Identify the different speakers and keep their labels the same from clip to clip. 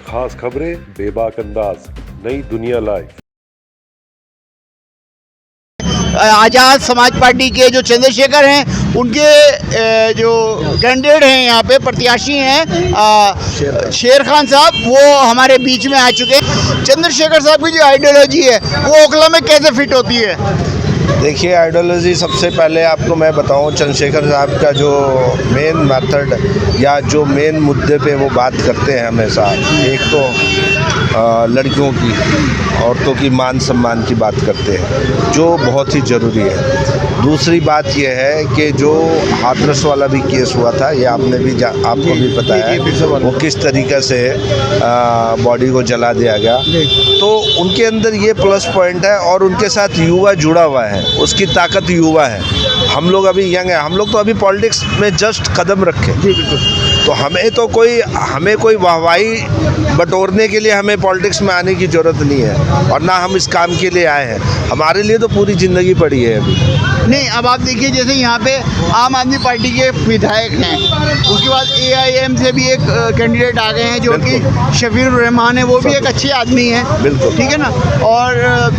Speaker 1: खास खबरें बेबाक अंदाज, नई दुनिया लाइव।
Speaker 2: आज़ाद समाज पार्टी के जो चंद्रशेखर हैं उनके जो कैंडिडेट हैं यहाँ पे प्रत्याशी हैं शेर खान साहब, वो हमारे बीच में आ चुके हैं। चंद्रशेखर साहब की जो आइडियोलॉजी है वो ओखला में कैसे फिट होती है?
Speaker 3: देखिए, आइडियोलॉजी सबसे पहले आपको मैं बताऊं, चंद्रशेखर साहब का जो मेन मेथड या जो मेन मुद्दे पे वो बात करते हैं हमेशा, एक तो लड़कियों की, औरतों की मान सम्मान की बात करते हैं जो बहुत ही ज़रूरी है। दूसरी बात यह है कि जो हाथरस वाला भी केस हुआ था, ये आपने भी आपको भी पता है वो किस तरीके से बॉडी को जला दिया गया, तो उनके अंदर ये प्लस पॉइंट है और उनके साथ युवा जुड़ा हुआ है, उसकी ताकत युवा है। हम लोग अभी यंग हैं, हम लोग तो अभी पॉलिटिक्स में जस्ट कदम रखे, तो हमें कोई वाहवाही बटोरने के लिए हमें पॉलिटिक्स में आने की ज़रूरत नहीं है, और ना हम इस काम के लिए आए हैं। हमारे लिए तो पूरी ज़िंदगी पड़ी है अभी।
Speaker 2: नहीं, अब आप देखिए जैसे यहाँ पे आम आदमी पार्टी के विधायक हैं, उसके बाद AIM से भी एक कैंडिडेट आ गए हैं जो कि शफीर रहमान है, वो भी एक अच्छे आदमी हैं,
Speaker 3: बिल्कुल
Speaker 2: ठीक है ना। और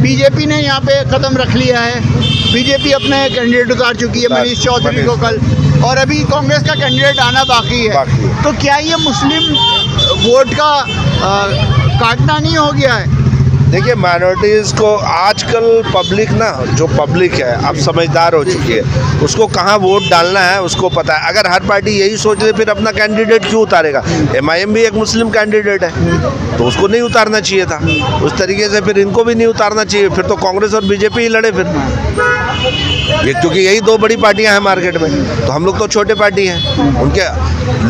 Speaker 2: बीजेपी ने यहाँ पे कदम रख लिया है, बीजेपी अपने कैंडिडेट उतार चुकी है मनीष चौधरी को कल, और अभी कांग्रेस का कैंडिडेट आना बाकी है। तो क्या ये मुस्लिम वोट का काटना नहीं हो गया है?
Speaker 3: देखिए, माइनॉरिटीज़ को आजकल पब्लिक ना, जो पब्लिक है अब समझदार हो चुकी है, उसको कहाँ वोट डालना है उसको पता है। अगर हर पार्टी यही सोच ले फिर अपना कैंडिडेट क्यों उतारेगा? MIM भी एक मुस्लिम कैंडिडेट है, तो उसको नहीं उतारना चाहिए था। उस तरीके से फिर इनको भी नहीं उतारना चाहिए, फिर तो कांग्रेस और बीजेपी ही लड़े फिर, क्योंकि यही दो बड़ी पार्टियां हैं मार्केट में, तो हम लोग तो छोटे पार्टी हैं। उनके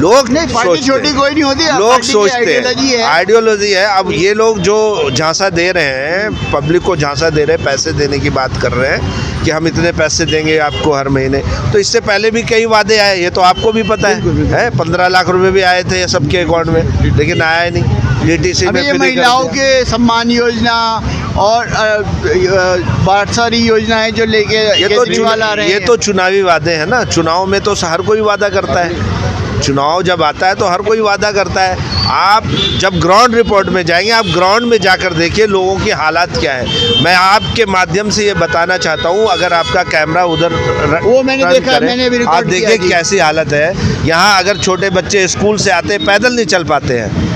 Speaker 3: लोग
Speaker 2: नहीं, पार्टी छोटी कोई नहीं होती,
Speaker 3: लोग सोचते हैं आइडियोलॉजी है। अब ये लोग जो झांसा दे रहे हैं, पब्लिक को झांसा दे रहे हैं, पैसे देने की बात कर रहे हैं कि हम इतने पैसे देंगे आपको हर महीने, तो इससे पहले भी कई वादे आए, ये तो आपको भी पता है 15 लाख रुपए भी आए थे सबके अकाउंट में, लेकिन आया ही नहीं। DTC में
Speaker 2: महिलाओं के सम्मान योजना और बहुत सारी योजनाएं जो लेके केजरीवाल आ रहे हैं,
Speaker 3: ये तो चुनावी वादे हैं ना। चुनाव में तो हर कोई वादा करता है, चुनाव जब आता है तो हर कोई वादा करता है। आप जब ग्राउंड रिपोर्ट में जाएंगे, आप ग्राउंड में जाकर देखिए लोगों की हालात क्या है। मैं आपके माध्यम से ये बताना चाहता हूँ, अगर आपका कैमरा उधर
Speaker 2: वो मैंने देखा, मैंने भी
Speaker 3: आप देखिए कैसी हालत है यहाँ। अगर छोटे बच्चे स्कूल से आते पैदल नहीं चल पाते हैं,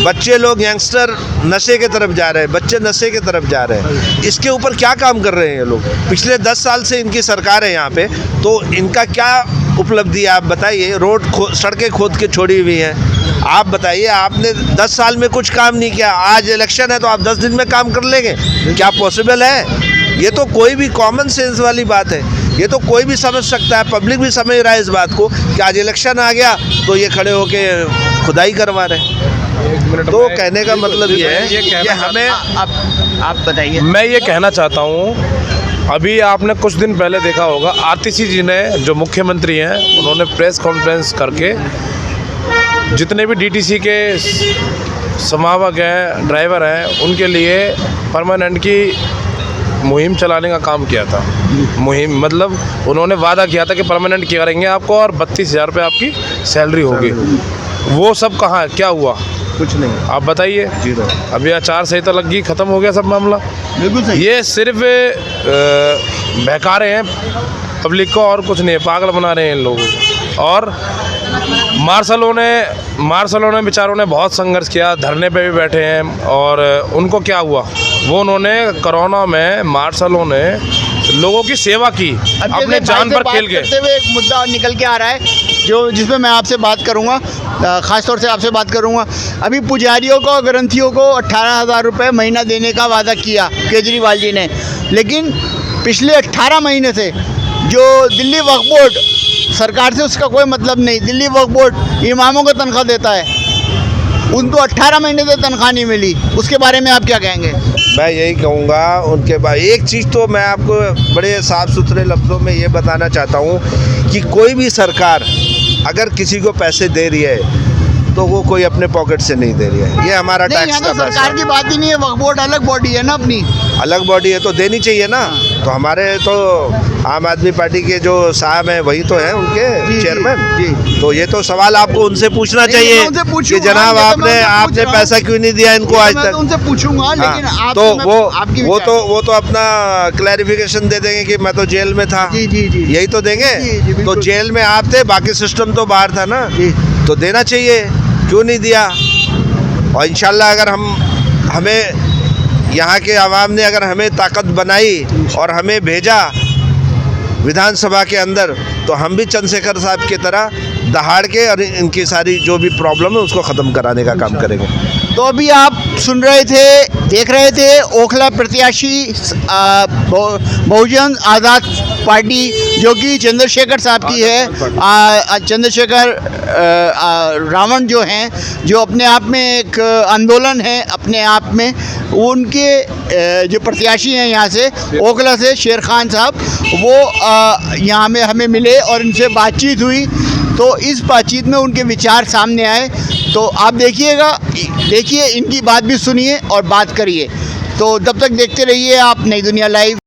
Speaker 3: बच्चे लोग यंगस्टर नशे के तरफ जा रहे हैं, बच्चे नशे के तरफ जा रहे हैं। इसके ऊपर क्या काम कर रहे हैं ये लोग? पिछले 10 साल से इनकी सरकार है यहाँ पे, तो इनका क्या उपलब्धि है आप बताइए? सड़कें खोद के छोड़ी हुई हैं। आप बताइए, आपने 10 साल में कुछ काम नहीं किया, आज इलेक्शन है तो आप 10 दिन में काम कर लेंगे? क्या पॉसिबल है? ये तो कोई भी कॉमन सेंस वाली बात है, ये तो कोई भी समझ सकता है, पब्लिक भी समझ रहा है इस बात को कि आज इलेक्शन आ गया तो ये खड़े होके खुदाई करवा रहे हैं। तो कहने का मतलब ये है कि हमें
Speaker 2: आप बताइए।
Speaker 4: मैं ये कहना चाहता हूँ, अभी आपने कुछ दिन पहले देखा होगा आतिशी जी ने, जो मुख्यमंत्री हैं, उन्होंने प्रेस कॉन्फ्रेंस करके जितने भी DTC के समावक हैं, ड्राइवर हैं, उनके लिए परमानेंट की मुहिम चलाने का काम किया था। मुहिम मतलब उन्होंने वादा किया था कि परमानेंट किया करेंगे आपको और 32,000 रुपये आपकी सैलरी होगी। वो सब कहाँ है, क्या हुआ?
Speaker 3: कुछ नहीं।
Speaker 4: आप बताइए।
Speaker 3: जीरो।
Speaker 4: अभी आचार संहिता लग गई, ख़त्म हो गया सब मामला।
Speaker 2: बिल्कुल सही।
Speaker 4: ये सिर्फ बहका रहे हैं पब्लिक को और कुछ नहीं है, पागल बना रहे हैं इन लोगों को। और मार्शलों ने बेचारों ने बहुत संघर्ष किया, धरने पे भी बैठे हैं, और उनको क्या हुआ? वो उन्होंने कोरोना में मार्शलों ने लोगों की सेवा की, अपने जान पर खेल गए।
Speaker 2: एक मुद्दा निकल के आ रहा है जो जिसमें मैं आपसे बात करूंगा, ख़ास तौर से आपसे बात करूंगा। अभी पुजारियों को, ग्रंथियों को 18,000 रुपये महीना देने का वादा किया केजरीवाल जी ने, लेकिन पिछले 18 महीने से जो दिल्ली वक्फ बोर्ड, सरकार से उसका कोई मतलब नहीं, दिल्ली वक्फ बोर्ड इमामों को तनख्वाह देता है, उनको 18 महीने से तनख्वाह नहीं मिली। उसके बारे में आप क्या कहेंगे?
Speaker 3: मैं यही कहूँगा उनके बाद एक चीज़ तो मैं आपको बड़े साफ़ सुथरे लफ्ज़ों में ये बताना चाहता हूँ कि कोई भी सरकार अगर किसी को पैसे दे रही है तो वो कोई अपने पॉकेट से नहीं दे रही है, ये हमारा टैक्स का पैसा।
Speaker 2: सरकार की बात ही नहीं है, वक्फ बोर्ड अलग बॉडी है ना, अपनी
Speaker 3: अलग बॉडी है तो देनी चाहिए ना। तो हमारे तो आम आदमी पार्टी के जो साहब हैं वही तो हैं उनके
Speaker 2: जी,
Speaker 3: चेयरमैन।
Speaker 2: जी।
Speaker 3: तो ये तो सवाल आपको उनसे पूछना
Speaker 2: नहीं,
Speaker 3: चाहिए
Speaker 2: मैं उनसे
Speaker 3: कि
Speaker 2: पूछूंगा,
Speaker 3: जनाब
Speaker 2: ये तो मैं उनसे
Speaker 3: आपने
Speaker 2: पूछ रहा हूँ।
Speaker 3: पैसा क्यों नहीं दिया इनको आज
Speaker 2: मैं तो
Speaker 3: तक।
Speaker 2: उनसे पूछूंगा, लेकिन
Speaker 3: हाँ,
Speaker 2: आप
Speaker 3: तो
Speaker 2: आपकी
Speaker 3: वो तो अपना क्लैरिफिकेशन दे देंगे कि मैं तो जेल में था।
Speaker 2: जी जी जी
Speaker 3: यही तो देंगे।
Speaker 2: जी, जी, बिल्कुल।
Speaker 3: तो जेल में आप थे, बाकी सिस्टम तो बाहर था ना।
Speaker 2: जी।
Speaker 3: तो देना चाहिए, क्यों नहीं दिया। और इंशाल्लाह अगर हमें यहाँ के आवाम ने अगर हमें ताकत बनाई और हमें भेजा विधानसभा के अंदर, तो हम भी चंद्रशेखर साहब की तरह दहाड़ के और इनकी सारी जो भी प्रॉब्लम है उसको ख़त्म कराने का काम करेंगे।
Speaker 2: तो अभी आप सुन रहे थे, देख रहे थे ओखला प्रत्याशी बहुजन आज़ाद पार्टी जो कि चंद्रशेखर साहब की है। चंद्रशेखर रावण जो हैं, जो अपने आप में एक आंदोलन है अपने आप में, उनके जो प्रत्याशी हैं यहाँ से ओखला से शेर खान साहब, वो यहाँ में हमें मिले और इनसे बातचीत हुई। तो इस बातचीत में उनके विचार सामने आए। तो आप देखिए इनकी बात भी सुनिए और बात करिए। तो तब तक देखते रहिए आप नई दुनिया लाइव।